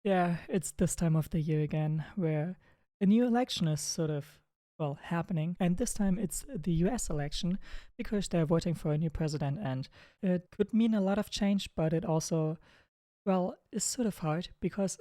Yeah, it's this time of the year again where a new election is sort of, well, happening. And this time it's the US election because they're voting for a new president. And it could mean a lot of change, but it also, well, is sort of hard because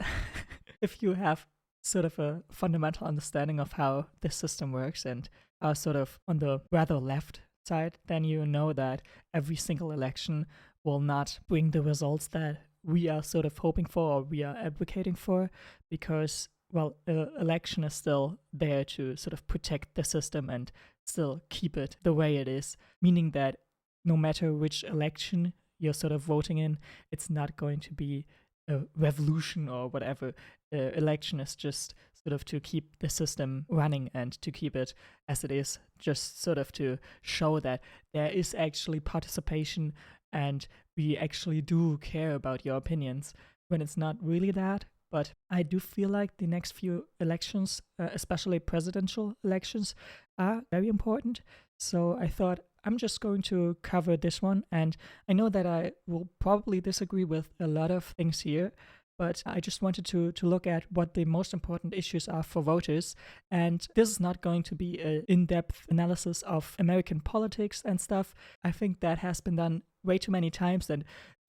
if you have sort of a fundamental understanding of how this system works and are sort of on the rather left side, then you know that every single election will not bring the results that we are sort of hoping for or we are advocating for because, well, election is still there to sort of protect the system and still keep it the way it is, meaning that no matter which election you're sort of voting in, it's not going to be a revolution or whatever. Election is just sort of to keep the system running and to keep it as it is, just sort of to show that there is actually participation and we actually do care about your opinions when it's not really that. But I do feel like the next few elections, especially presidential elections, are very important. So I thought I'm just going to cover this one. And I know that I will probably disagree with a lot of things here, but I just wanted to look at what the most important issues are for voters. And this is not going to be an in-depth analysis of American politics and stuff. I think that has been done way too many times, and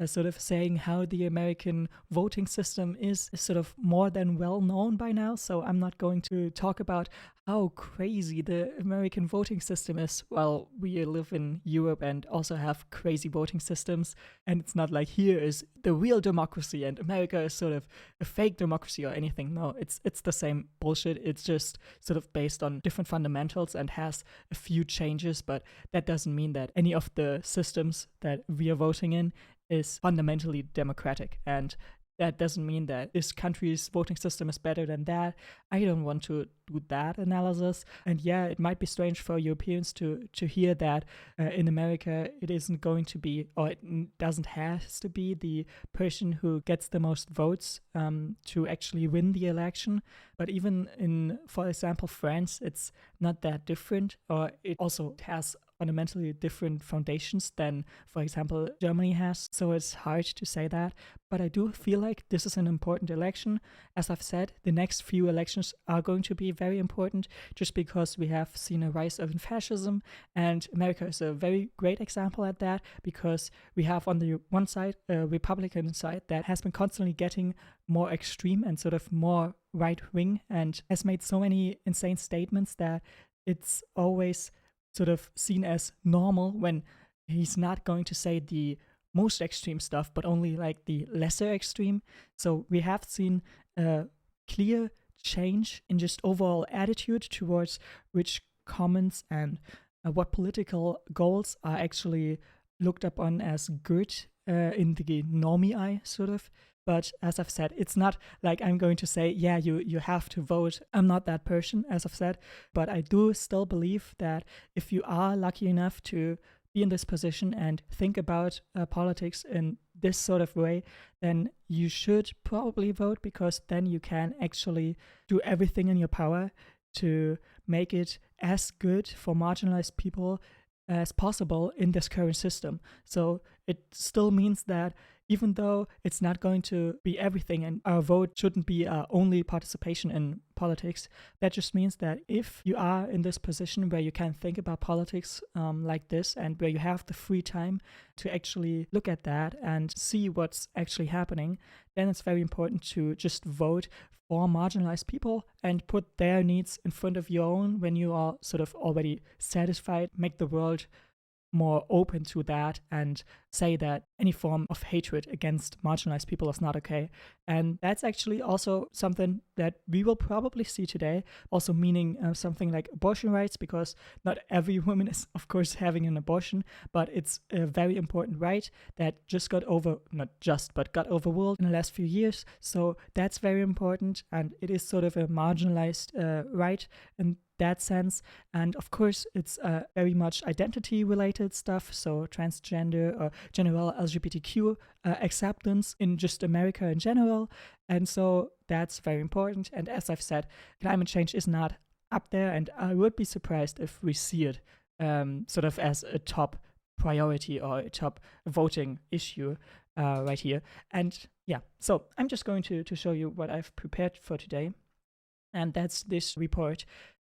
sort of saying how the American voting system is sort of more than well known by now. So I'm not going to talk about how crazy the American voting system is. Well, we live in Europe and also have crazy voting systems, and it's not like here is the real democracy and America is sort of a fake democracy or anything. No, it's the same bullshit. It's just sort of based on different fundamentals and has a few changes, but that doesn't mean that any of the systems that we are voting in is fundamentally democratic. And that doesn't mean that this country's voting system is better than that. I don't want to do that analysis. And yeah, it might be strange for Europeans to hear that in America it isn't going to be, or it doesn't have to be the person who gets the most votes to actually win the election. But even in, for example, France, it's not that different, or it also has fundamentally different foundations than, for example, Germany has. So it's hard to say that. But I do feel like this is an important election. As I've said, the next few elections are going to be very important just because we have seen a rise of fascism, and America is a very great example at that because we have on the one side a Republican side that has been constantly getting more extreme and sort of more right wing and has made so many insane statements that it's always sort of seen as normal when he's not going to say the most extreme stuff, but only like the lesser extreme. So we have seen a clear change in just overall attitude towards which comments and what political goals are actually looked upon as good in the normie eye, sort of. But as I've said, it's not like I'm going to say, yeah, you have to vote. I'm not that person, as I've said. But I do still believe that if you are lucky enough to be in this position and think about politics in this sort of way, then you should probably vote because then you can actually do everything in your power to make it as good for marginalized people as possible in this current system. So it still means that even though it's not going to be everything and our vote shouldn't be our only participation in politics, that just means that if you are in this position where you can think about politics like this and where you have the free time to actually look at that and see what's actually happening, then it's very important to just vote for marginalized people and put their needs in front of your own when you are sort of already satisfied. Make the world more open to that and say that any form of hatred against marginalized people is not okay. And that's actually also something that we will probably see today, also meaning something like abortion rights, because not every woman is, of course, having an abortion, but it's a very important right that just got got overruled in the last few years. So that's very important, and it is sort of a marginalized right, and that sense. And of course, it's very much identity related stuff, so transgender or general LGBTQ acceptance in just America in general. And so that's very important. And as I've said, climate change is not up there, and I would be surprised if we see it sort of as a top priority or a top voting issue right here. And yeah, so I'm just going to show you what I've prepared for today. And that's this report,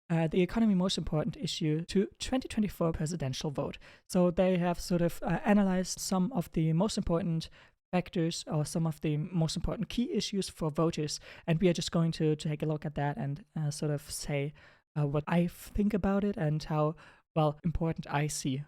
The Economy Most Important Issue to 2024 Presidential Vote. So they have sort of analyzed some of the most important factors or some of the most important key issues for voters. And we are just going to take a look at that and sort of say what I think about it and how, well, important I see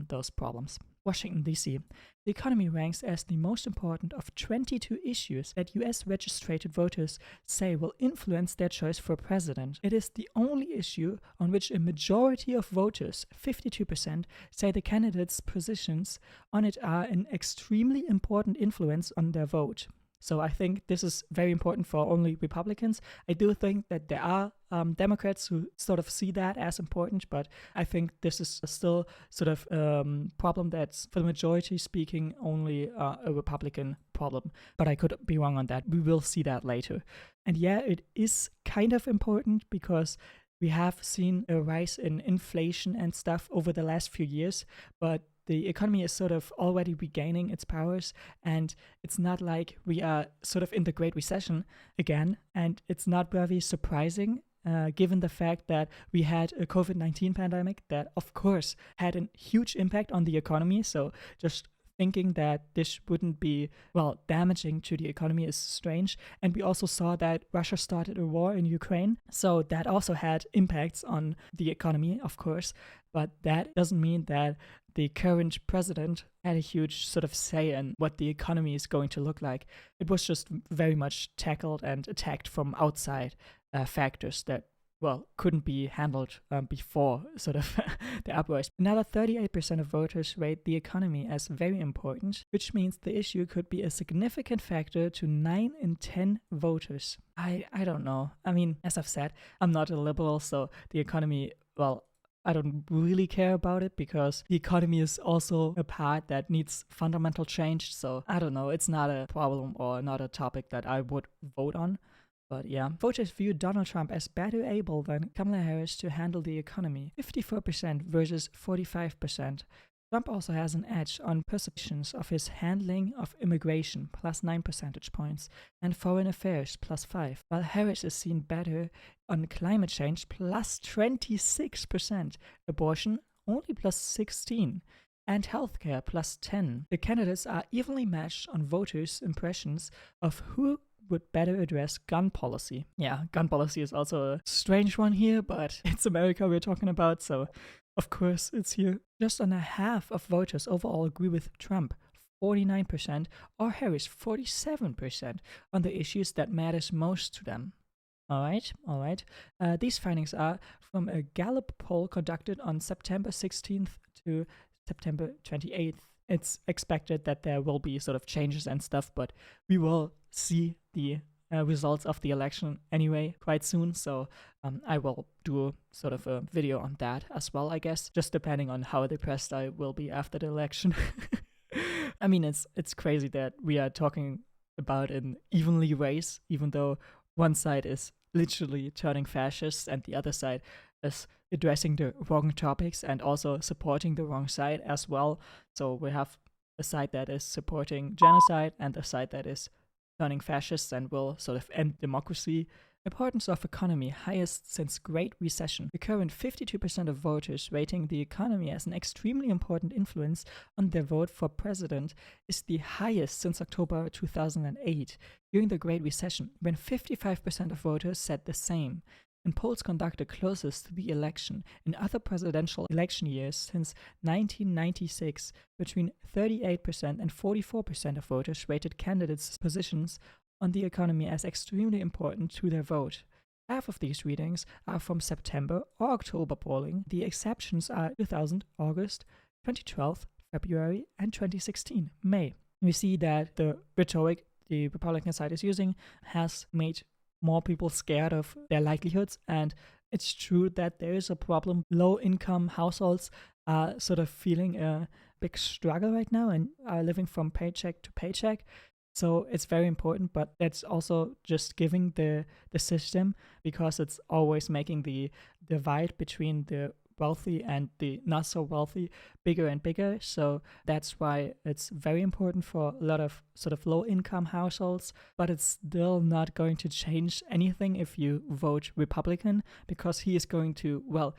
those problems. Washington, D.C. The economy ranks as the most important of 22 issues that US registered voters say will influence their choice for president. It is the only issue on which a majority of voters, 52%, say the candidates' positions on it are an extremely important influence on their vote. So I think this is very important for only Republicans. I do think that there are Democrats who sort of see that as important, but I think this is still sort of problem that's, for the majority speaking, only a Republican problem. But I could be wrong on that. We will see that later. And yeah, it is kind of important because we have seen a rise in inflation and stuff over the last few years, but the economy is sort of already regaining its powers, and it's not like we are sort of in the Great Recession again, and it's not very surprising given the fact that we had a COVID-19 pandemic that, of course, had a huge impact on the economy. So just thinking that this wouldn't be, well, damaging to the economy is strange. And we also saw that Russia started a war in Ukraine. So that also had impacts on the economy, of course. But that doesn't mean that the current president had a huge sort of say in what the economy is going to look like. It was just very much tackled and attacked from outside factors that, well, couldn't be handled before sort of the uprise. Another 38% of voters rate the economy as very important, which means the issue could be a significant factor to 9 in 10 voters. I don't know. I mean, as I've said, I'm not a liberal, so the economy, well, I don't really care about it because the economy is also a part that needs fundamental change. So I don't know. It's not a problem or not a topic that I would vote on. But yeah, voters view Donald Trump as better able than Kamala Harris to handle the economy, 54% versus 45%. Trump also has an edge on perceptions of his handling of immigration, plus 9 percentage points, and foreign affairs, plus 5, while Harris is seen better on climate change, plus 26%, abortion, only plus 16, and healthcare, plus 10. The candidates are evenly matched on voters' impressions of who would better address gun policy. Yeah, gun policy is also a strange one here, but it's America we're talking about, so of course it's here. Just under half of voters overall agree with Trump, 49%, or Harris, 47%, on the issues that matters most to them. All right. These findings are from a Gallup poll conducted on September 16th to September 28th. It's expected that there will be sort of changes and stuff, but we will see the results of the election anyway quite soon. So I will do sort of a video on that as well, I guess, just depending on how depressed I will be after the election. I mean, it's crazy that we are talking about an evenly race, even though one side is literally turning fascist and the other side is addressing the wrong topics and also supporting the wrong side as well. So we have a side that is supporting genocide and a side that is turning fascist and will sort of end democracy. Importance of economy, highest since Great Recession. The current 52% of voters rating the economy as an extremely important influence on their vote for president is the highest since October 2008, during the Great Recession, when 55% of voters said the same. In polls conducted closest to the election in other presidential election years since 1996, between 38% and 44% of voters rated candidates' positions on the economy as extremely important to their vote. Half of these readings are from September or October polling. The exceptions are 2000, August, 2012, February, and 2016, May. We see that the rhetoric the Republican side is using has made more people scared of their likelihoods, and it's true that there is a problem. Low-income households are sort of feeling a big struggle right now and are living from paycheck to paycheck. So it's very important, but that's also just giving the system, because it's always making the divide between the wealthy and the not so wealthy bigger and bigger. So that's why it's very important for a lot of sort of low income households, but it's still not going to change anything if you vote Republican, because he is going to, well,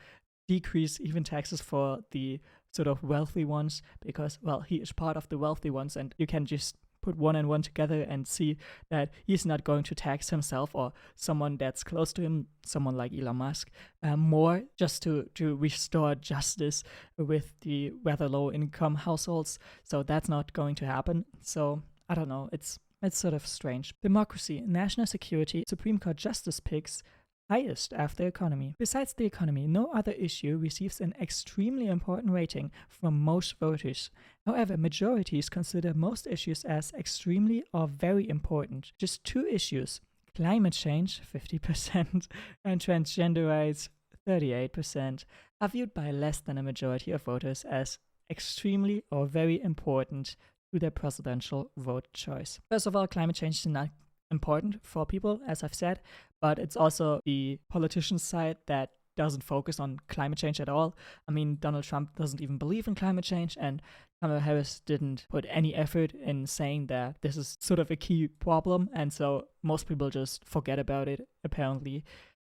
decrease even taxes for the sort of wealthy ones, because, well, he is part of the wealthy ones, and you can just put one and one together and see that he's not going to tax himself or someone that's close to him, someone like Elon Musk, more, just to restore justice with the rather low income households. So that's not going to happen. So I don't know, it's sort of strange. Democracy, national security, Supreme Court justice picks highest after economy. Besides the economy, no other issue receives an extremely important rating from most voters. However, majorities consider most issues as extremely or very important. Just 2 issues, climate change, 50%, and transgender rights, 38%, are viewed by less than a majority of voters as extremely or very important to their presidential vote choice. First of all, climate change is not important for people, as I've said, but it's also the politician side that doesn't focus on climate change at all. I mean, Donald Trump doesn't even believe in climate change, and Kamala Harris didn't put any effort in saying that this is sort of a key problem, and so most people just forget about it, apparently.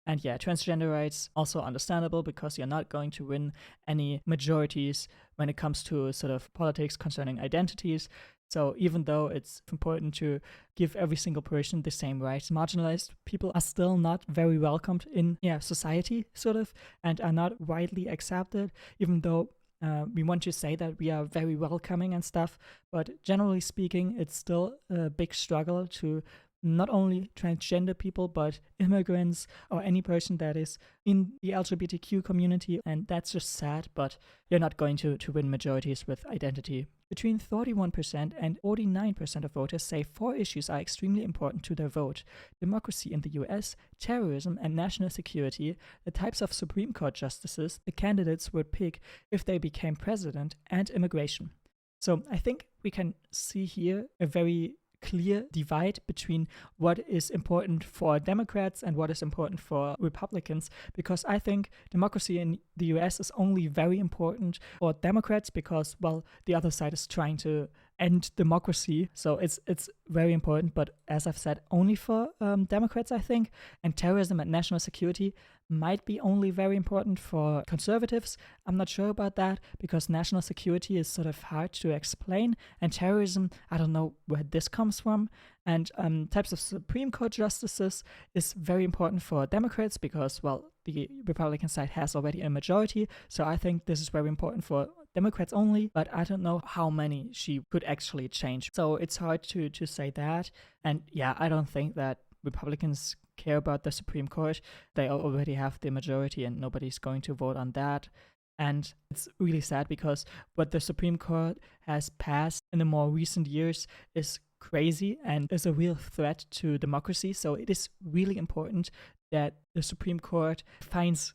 And yeah, transgender rights, also understandable, because you're not going to win any majorities when it comes to sort of politics concerning identities. So even though it's important to give every single person the same rights, marginalized people are still not very welcomed in society, sort of, and are not widely accepted, even though we want to say that we are very welcoming and stuff. But generally speaking, it's still a big struggle to not only transgender people, but immigrants or any person that is in the LGBTQ community. And that's just sad, but you're not going to win majorities with identity. Between 31% and 49% of voters say 4 issues are extremely important to their vote: democracy in the US, terrorism, and national security, the types of Supreme Court justices the candidates would pick if they became president, and immigration. So I think we can see here a very clear divide between what is important for Democrats and what is important for Republicans, because I think democracy in the US is only very important for Democrats because, well, the other side is trying to end democracy, so it's very important, but as I've said, only for Democrats, I think. And terrorism and national security might be only very important for conservatives. I'm not sure about that, because national security is sort of hard to explain, and terrorism, I don't know where this comes from. And types of Supreme Court justices is very important for Democrats because, well, the Republican side has already a majority, so I think this is very important for Democrats only, but I don't know how many she could actually change. So it's hard to say that. And yeah, I don't think that Republicans care about the Supreme Court. They already have the majority and nobody's going to vote on that. And it's really sad because what the Supreme Court has passed in the more recent years is crazy and is a real threat to democracy. So it is really important that the Supreme Court finds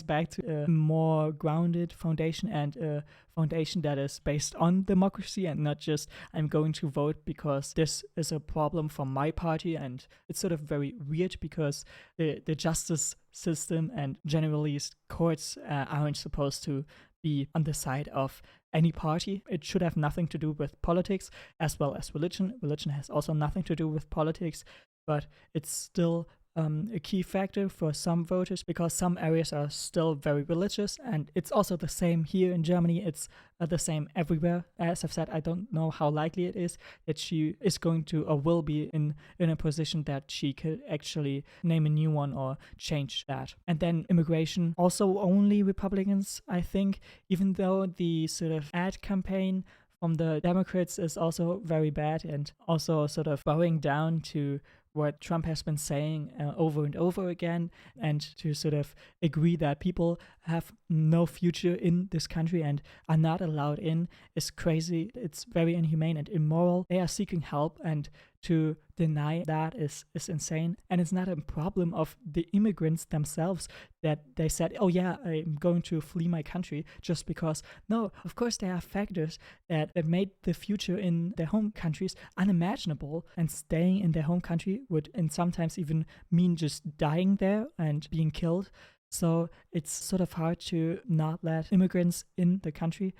back to a more grounded foundation, and a foundation that is based on democracy and not just I'm going to vote because this is a problem for my party. And it's sort of very weird because the justice system and generally courts aren't supposed to be on the side of any party. It should have nothing to do with politics as well as religion. Religion has also nothing to do with politics, but it's still a key factor for some voters because some areas are still very religious, and it's also the same here in Germany. It's the same everywhere. As I've said, I don't know how likely it is that she is going to or will be in a position that she could actually name a new one or change that. And then immigration, also only Republicans, I think, even though the sort of ad campaign from the Democrats is also very bad and also sort of bowing down to what Trump has been saying over and over again, and to sort of agree that people have no future in this country and are not allowed in is crazy. It's very inhumane and immoral. They are seeking help, and to deny that is insane. And it's not a problem of the immigrants themselves that they said, oh yeah, I'm going to flee my country just because. No, of course there are factors that made the future in their home countries unimaginable, and staying in their home country would and sometimes even mean just dying there and being killed. So it's sort of hard to not let immigrants in the country.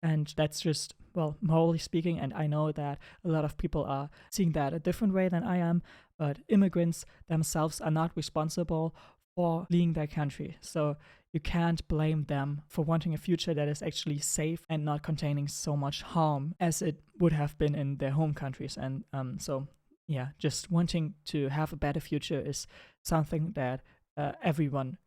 And that's just, well, morally speaking, and I know that a lot of people are seeing that a different way than I am, but immigrants themselves are not responsible for fleeing their country. So you can't blame them for wanting a future that is actually safe and not containing so much harm as it would have been in their home countries. And so, yeah, just wanting to have a better future is something that everyone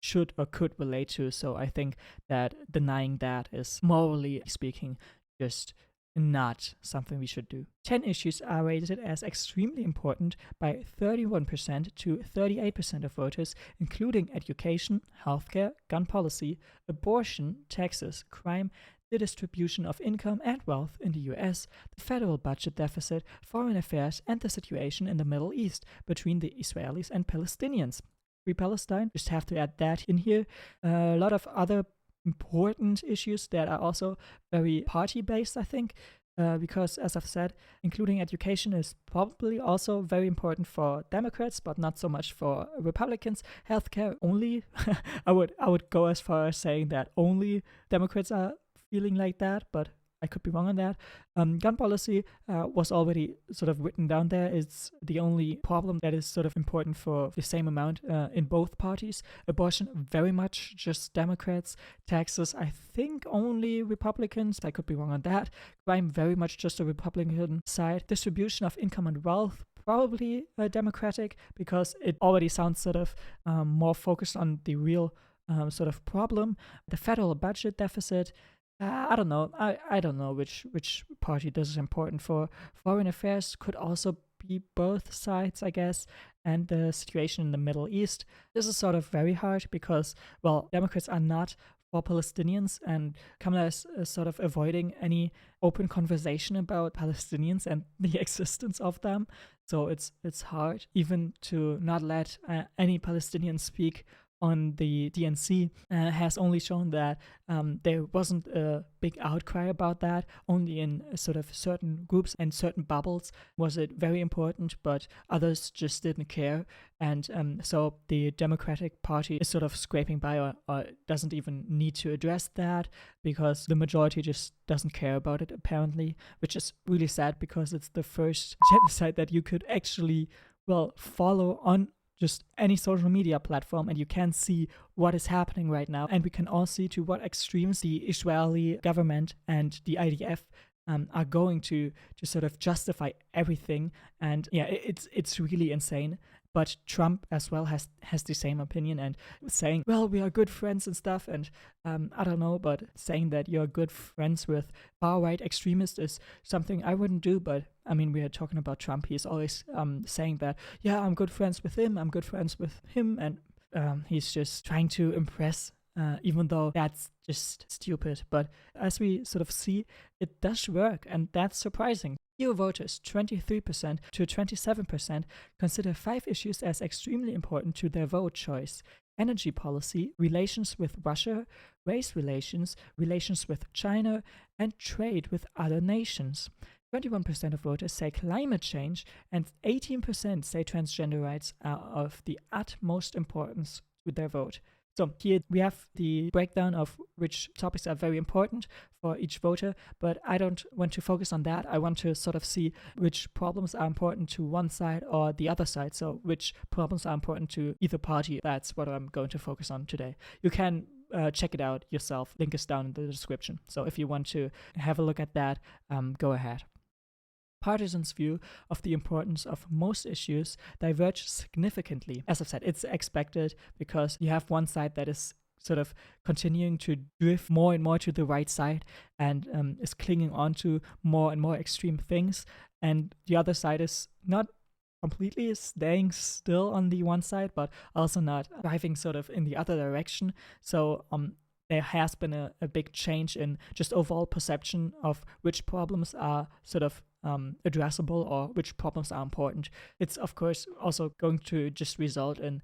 should or could relate to. So I think that denying that is, morally speaking, just not something we should do. 10 issues are rated as extremely important by 31% to 38% of voters, including education, healthcare, gun policy, abortion, taxes, crime, the distribution of income and wealth in the US, the federal budget deficit, foreign affairs, and the situation in the Middle East between the Israelis and Palestinians. Free Palestine, just have to add that in here. A lot of other important issues that are also very party-based, I think, because, as I've said, including education is probably also very important for Democrats, but not so much for Republicans. Healthcare only, I would go as far as saying that only Democrats are feeling like that, but I could be wrong on that. Gun policy was already sort of written down there. It's the only problem that is sort of important for the same amount in both parties. Abortion, very much just Democrats. Taxes, I think only Republicans. I could be wrong on that. Crime, very much just a Republican side. Distribution of income and wealth, probably Democratic, because it already sounds sort of more focused on the real sort of problem. The federal budget deficit, I don't know. I don't know which party this is important for. Foreign affairs could also be both sides, I guess. And the situation in the Middle East. This is sort of very hard because, well, Democrats are not for Palestinians, and Kamala is sort of avoiding any open conversation about Palestinians and the existence of them. So it's hard even to not let any Palestinians speak on the DNC. Has only shown that there wasn't a big outcry about that. Only in sort of certain groups and certain bubbles was it very important, but others just didn't care. And so the Democratic Party is sort of scraping by or doesn't even need to address that because the majority just doesn't care about it, apparently, which is really sad because it's the first genocide that you could actually, well, follow on just any social media platform, and you can see what is happening right now. And we can all see to what extremes the Israeli government and the IDF are going to sort of justify everything. And yeah, it's really insane. But Trump as well has the same opinion and saying, well, we are good friends and stuff. And I don't know, but saying that you're good friends with far-right extremists is something I wouldn't do. But I mean, we are talking about Trump. He's always saying that, yeah, I'm good friends with him. I'm good friends with him. And he's just trying to impress, even though that's just stupid. But as we sort of see, it does work. And that's surprising. EU voters, 23% to 27%, consider 5 issues as extremely important to their vote choice: energy policy, relations with Russia, race relations, relations with China, and trade with other nations. 21% of voters say climate change, and 18% say transgender rights are of the utmost importance to their vote. So here we have the breakdown of which topics are very important for each voter, but I don't want to focus on that. I want to sort of see which problems are important to one side or the other side, so which problems are important to either party. That's what I'm going to focus on today. You can check it out yourself. Link is down in the description. So if you want to have a look at that, go ahead. Partisans' view of the importance of most issues diverge significantly. As I've said, it's expected because you have one side that is sort of continuing to drift more and more to the right side and is clinging on to more and more extreme things. And the other side is not completely staying still on the one side, but also not driving sort of in the other direction. So there has been a big change in just overall perception of which problems are sort of addressable or which problems are important. It's of course also going to just result in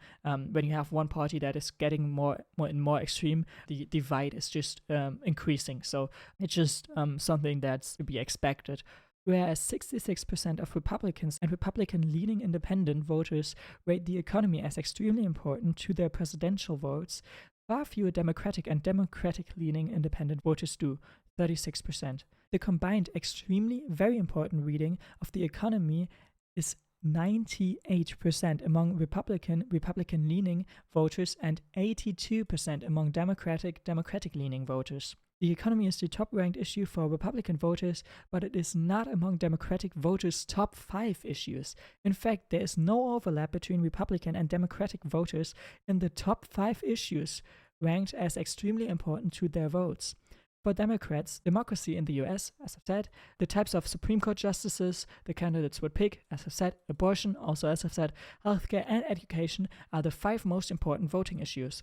when you have one party that is getting more and more extreme, the divide is just increasing. So it's just something that's to be expected. whereas 66% of Republicans and Republican-leaning independent voters rate the economy as extremely important to their presidential votes, far fewer Democratic and Democratic-leaning independent voters do, 36%. The combined extremely very important reading of the economy is 98% among Republican-leaning voters and 82% among Democratic-leaning voters. The economy is the top-ranked issue for Republican voters, but it is not among Democratic voters' top 5 issues. In fact, there is no overlap between Republican and Democratic voters in the top 5 issues ranked as extremely important to their votes. For Democrats, democracy in the US, as I've said, the types of Supreme Court justices the candidates would pick, as I've said, abortion, also as I've said, healthcare and education are the 5 most important voting issues.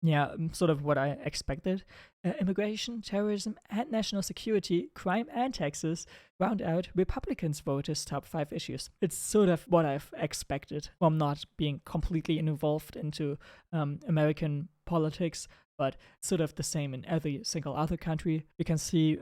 Yeah, sort of what I expected. Immigration, terrorism, and national security, crime, and taxes round out Republicans' voters' top 5 issues. It's sort of what I've expected from not being completely involved into American politics, but sort of the same in every single other country. You can see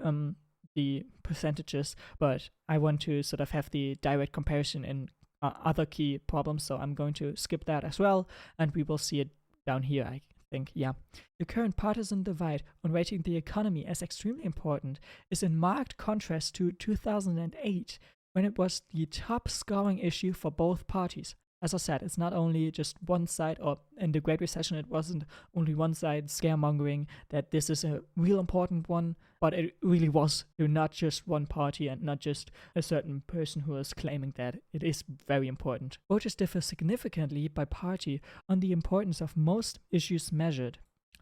the percentages, but I want to sort of have the direct comparison in other key problems, so I'm going to skip that as well, and we will see it down here, I think. Yeah. The current partisan divide on rating the economy as extremely important is in marked contrast to 2008, when it was the top scoring issue for both parties. As I said, it's not only just one side, or in the Great Recession, it wasn't only one side scaremongering that this is a real important one, but it really was to not just one party and not just a certain person who is claiming that it is very important. Voters differ significantly by party on the importance of most issues measured.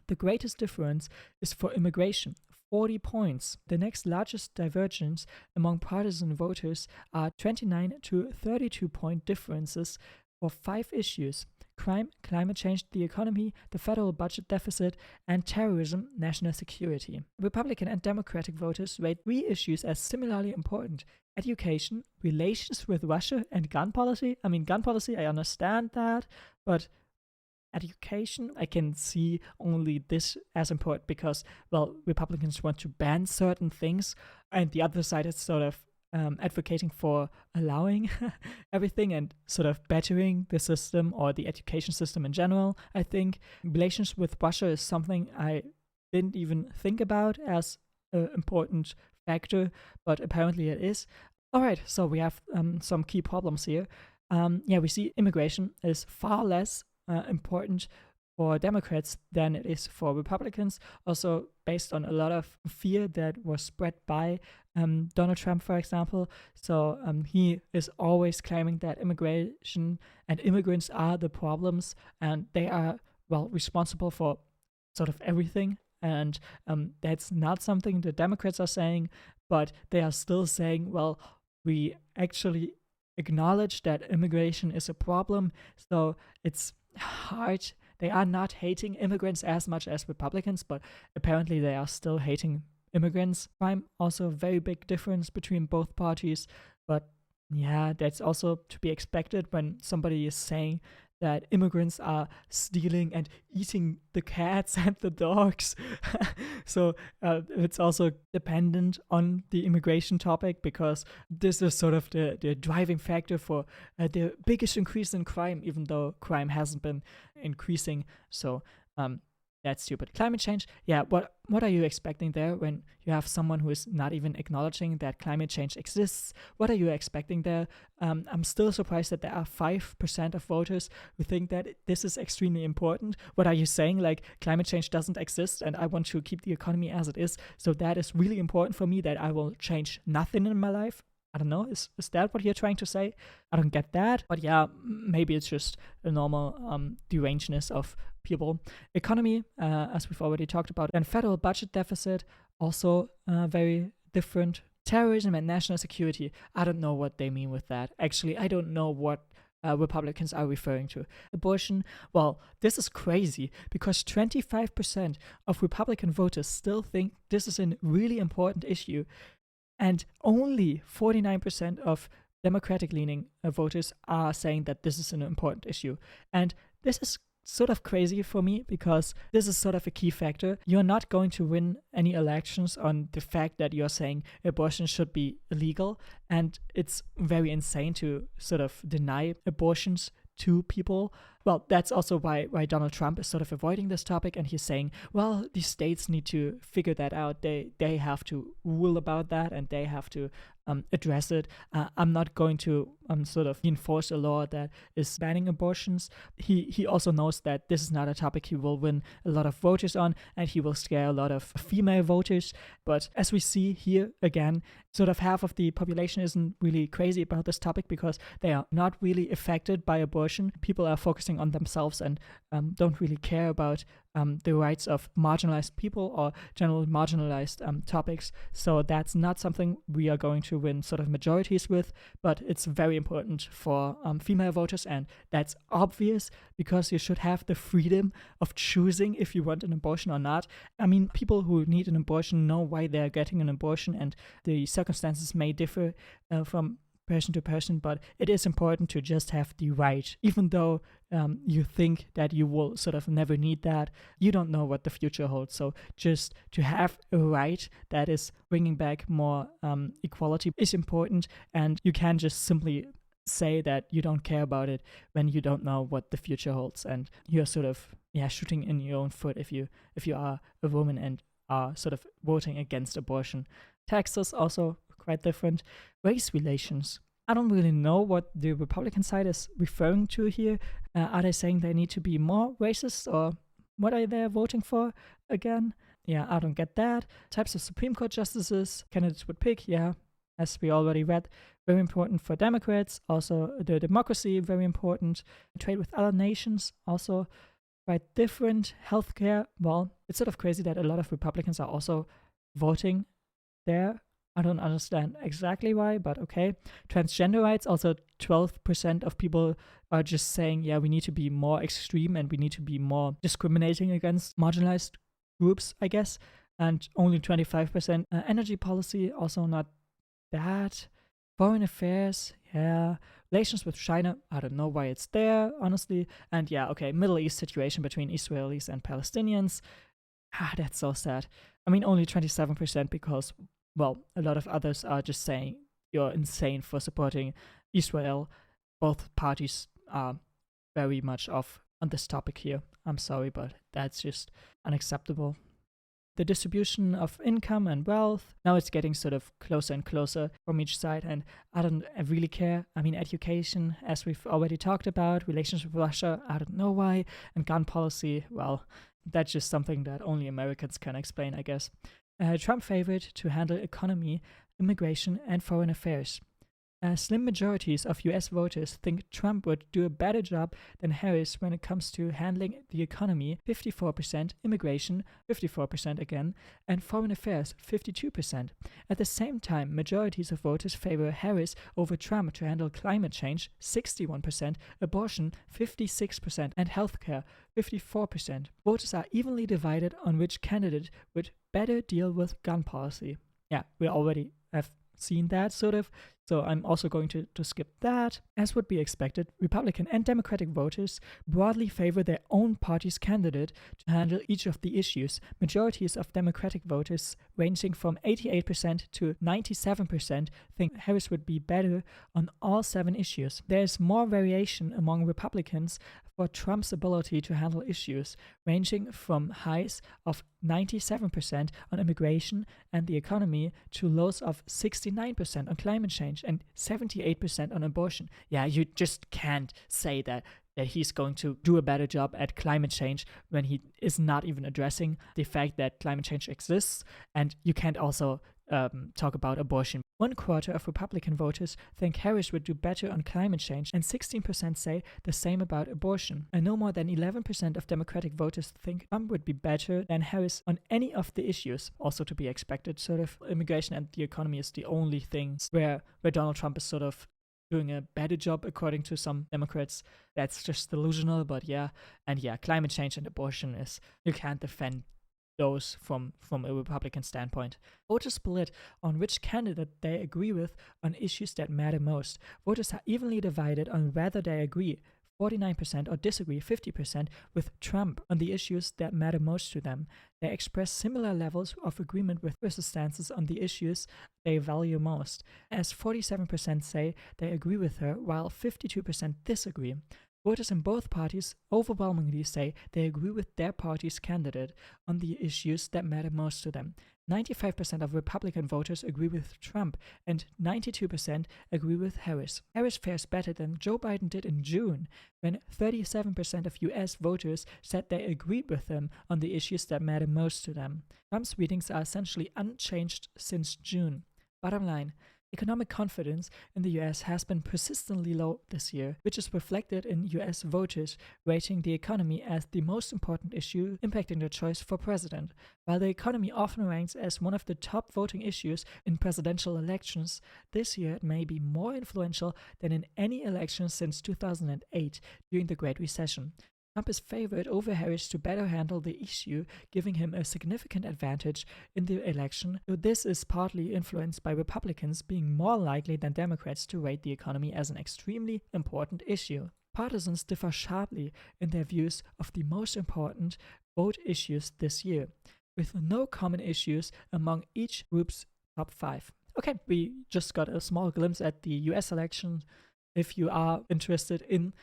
The greatest difference is for immigration, 40 points. The next largest divergence among partisan voters are 29 to 32 point differences for 5 issues: crime, climate change, the economy, the federal budget deficit, and terrorism, national security. Republican and Democratic voters rate 3 issues as similarly important: education, relations with Russia, and gun policy. I mean, gun policy, I understand that, but education, I can see only this as important because, well, Republicans want to ban certain things, and the other side is sort of advocating for allowing everything and sort of bettering the system or the education system in general. I think relations with Russia is something I didn't even think about as an important factor, but apparently it is. All right, so we have some key problems here. We see immigration is far less important for Democrats than it is for Republicans, also based on a lot of fear that was spread by Donald Trump, for example. So he is always claiming that immigration and immigrants are the problems, and they are, well, responsible for sort of everything. And that's not something the Democrats are saying, but they are still saying, well, we actually acknowledge that immigration is a problem, so it's hard. They are not hating immigrants as much as Republicans, but apparently they are still hating immigrants. Crime, also a very big difference between both parties, but yeah, that's also to be expected when somebody is saying that immigrants are stealing and eating the cats and the dogs. So it's also dependent on the immigration topic, because this is sort of the driving factor for the biggest increase in crime, even though crime hasn't been increasing. So that's stupid. Climate change, yeah, what are you expecting there when you have someone who is not even acknowledging that climate change exists? What are you expecting there? I'm still surprised that there are 5% of voters who think that this is extremely important. What are you saying? Like, climate change doesn't exist and I want to keep the economy as it is, so that is really important for me, that I will change nothing in my life? I don't know, is that what you're trying to say? I don't get that, but yeah, maybe it's just a normal derangedness of people. Economy, as we've already talked about, and federal budget deficit, also very different. Terrorism and national security, I don't know what they mean with that. Actually, I don't know what Republicans are referring to. Abortion, well, this is crazy, because 25% of Republican voters still think this is a really important issue, and only 49% of Democratic-leaning voters are saying that this is an important issue. And this is sort of crazy for me because this is sort of a key factor. You're not going to win any elections on the fact that you're saying abortion should be illegal, and it's very insane to sort of deny abortions to people. Well, that's also why Donald Trump is sort of avoiding this topic, and he's saying, well, the states need to figure that out. They have to rule about that, and they have to address it. I'm not going to sort of enforce a law that is banning abortions. He also knows that this is not a topic he will win a lot of voters on, and he will scare a lot of female voters. But as we see here again, sort of half of the population isn't really crazy about this topic because they are not really affected by abortion. People are focusing on themselves and don't really care about the rights of marginalized people or general marginalized topics. So that's not something we are going to win sort of majorities with, but it's very important for female voters, and that's obvious because you should have the freedom of choosing if you want an abortion or not. I mean, people who need an abortion know why they're getting an abortion, and the circumstances may differ from person to person, but it is important to just have the right. Even though you think that you will sort of never need that, you don't know what the future holds. So just to have a right that is bringing back more equality is important, and you can't just simply say that you don't care about it when you don't know what the future holds, and you're sort of shooting in your own foot if you are a woman and are sort of voting against abortion. Texas also quite different. Race relations. I don't really know what the Republican side is referring to here. Are they saying they need to be more racist, or what are they voting for again? Yeah, I don't get that. Types of Supreme Court justices candidates would pick, as we already read, very important for Democrats. Also, the democracy, very important. Trade with other nations, also quite different. Healthcare, well, it's sort of crazy that a lot of Republicans are also voting there. I don't understand exactly why, but okay. Transgender rights, also 12% of people are just saying, we need to be more extreme and we need to be more discriminating against marginalized groups, I guess. And only 25%. Energy policy, also not that. Foreign affairs, Relations with China, I don't know why it's there, honestly. And Middle East situation between Israelis and Palestinians. That's so sad. I mean, only 27% because, well, a lot of others are just saying you're insane for supporting Israel. Both parties are very much off on this topic here. I'm sorry, but that's just unacceptable. The distribution of income and wealth, now it's getting sort of closer and closer from each side, and I don't really care. I mean, education, as we've already talked about, relations with Russia, I don't know why, and gun policy, well, that's just something that only Americans can explain, I guess. Trump favored to handle economy, immigration, and foreign affairs. Slim majorities of US voters think Trump would do a better job than Harris when it comes to handling the economy, 54%, immigration, 54% again, and foreign affairs, 52%. At the same time, majorities of voters favor Harris over Trump to handle climate change, 61%, abortion, 56%, and healthcare, 54%. Voters are evenly divided on which candidate would better deal with gun policy. We already have seen that sort of, so I'm also going to skip that. As would be expected, Republican and Democratic voters broadly favor their own party's candidate to handle each of the issues. Majorities of Democratic voters, ranging from 88% to 97%, think Harris would be better on all 7 issues. There's more variation among Republicans for Trump's ability to handle issues, ranging from highs of 97% on immigration and the economy to lows of 69% on climate change and 78% on abortion. You just can't say that he's going to do a better job at climate change when he is not even addressing the fact that climate change exists, and you can't also talk about abortion. 1/4 of Republican voters think Harris would do better on climate change, and 16% say the same about abortion. And no more than 11% of Democratic voters think Trump would be better than Harris on any of the issues. Also to be expected, sort of. Immigration and the economy is the only things where Donald Trump is sort of doing a better job according to some Democrats. That's just delusional, but climate change and abortion is, you can't defend those from a Republican standpoint. Voters split on which candidate they agree with on issues that matter most. Voters are evenly divided on whether they agree. 49% or disagree 50% with Trump on the issues that matter most to them. They express similar levels of agreement with versus stances on the issues they value most, as 47% say they agree with her, while 52% disagree. Voters in both parties overwhelmingly say they agree with their party's candidate on the issues that matter most to them. 95% of Republican voters agree with Trump, and 92% agree with Harris. Harris fares better than Joe Biden did in June, when 37% of US voters said they agreed with him on the issues that matter most to them. Trump's readings are essentially unchanged since June. Bottom line, economic confidence in the US has been persistently low this year, which is reflected in US voters rating the economy as the most important issue impacting their choice for president. While the economy often ranks as one of the top voting issues in presidential elections, this year it may be more influential than in any election since 2008 during the Great Recession. Trump is favored over Harris to better handle the issue, giving him a significant advantage in the election, though this is partly influenced by Republicans being more likely than Democrats to rate the economy as an extremely important issue. Partisans differ sharply in their views of the most important vote issues this year, with no common issues among each group's top 5. Okay, we just got a small glimpse at the US election. If you are interested in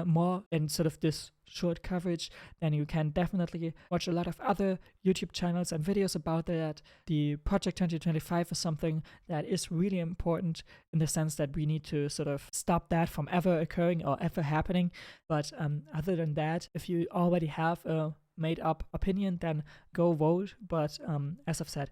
more in sort of this short coverage, then you can definitely watch a lot of other YouTube channels and videos about that. The Project 2025 is something that is really important in the sense that we need to sort of stop that from ever occurring or ever happening. But other than that, if you already have a made up opinion, then go vote. But as I've said,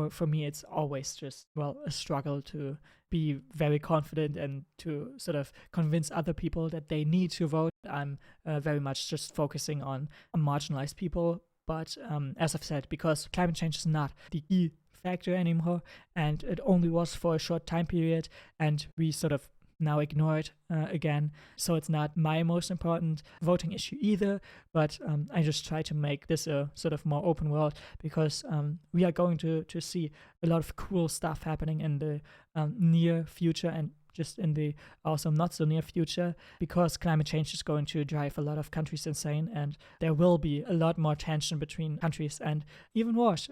for me, it's always just, a struggle to be very confident and to sort of convince other people that they need to vote. I'm very much just focusing on marginalized people. But as I've said, because climate change is not the key factor anymore, and it only was for a short time period, and we sort of now ignore it again. So it's not my most important voting issue either, but I just try to make this a sort of more open world, because we are going to see a lot of cool stuff happening in the near future, and just in the also not so near future, because climate change is going to drive a lot of countries insane, and there will be a lot more tension between countries, and even wars.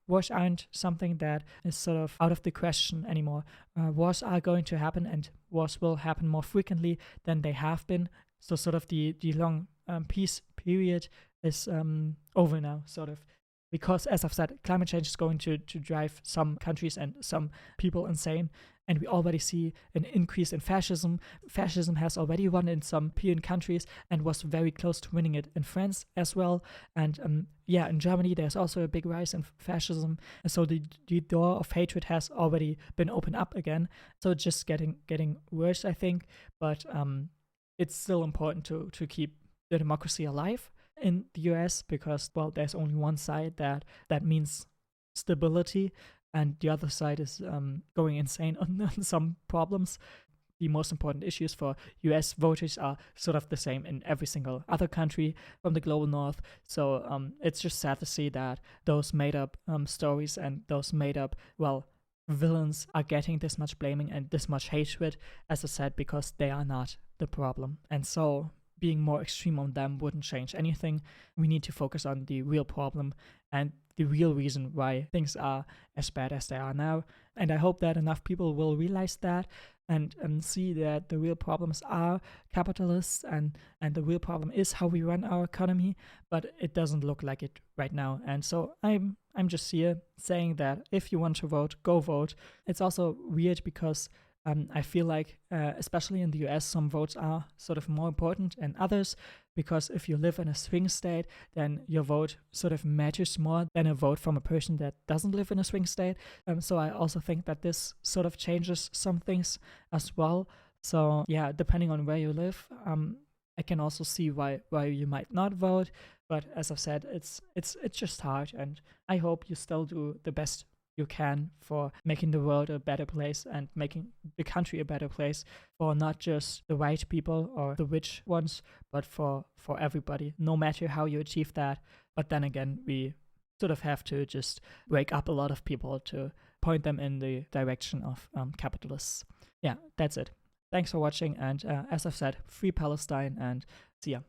Wars aren't something that is sort of out of the question anymore. Wars are going to happen, and wars will happen more frequently than they have been. So sort of the long peace period is over now, sort of. Because, as I've said, climate change is going to drive some countries and some people insane. And we already see an increase in fascism. Fascism has already won in some European countries and was very close to winning it in France as well. And in Germany, there's also a big rise in fascism. And so the door of hatred has already been opened up again. So it's just getting worse, I think. But it's still important to keep the democracy alive in the US, because, there's only one side that means stability, and the other side is going insane on some problems. The most important issues for US voters are sort of the same in every single other country from the global north. So it's just sad to see that those made up stories and those made up, villains are getting this much blaming and this much hatred, as I said, because they are not the problem. And so being more extreme on them wouldn't change anything. We need to focus on the real problem and the real reason why things are as bad as they are now. And I hope that enough people will realize that and see that the real problems are capitalists, and the real problem is how we run our economy, but it doesn't look like it right now. And so I'm just here saying that if you want to vote, go vote. It's also weird because I feel like, especially in the US, some votes are sort of more important than others, because if you live in a swing state, then your vote sort of matters more than a vote from a person that doesn't live in a swing state. So I also think that this sort of changes some things as well. So yeah, depending on where you live, I can also see why you might not vote. But as I've said, it's just hard, and I hope you still do the best you can for making the world a better place and making the country a better place for not just the white people or the rich ones, but for everybody, no matter how you achieve that. But then again, we sort of have to just wake up a lot of people to point them in the direction of capitalists. Yeah, that's it. Thanks for watching, and as I've said, free Palestine, and see ya.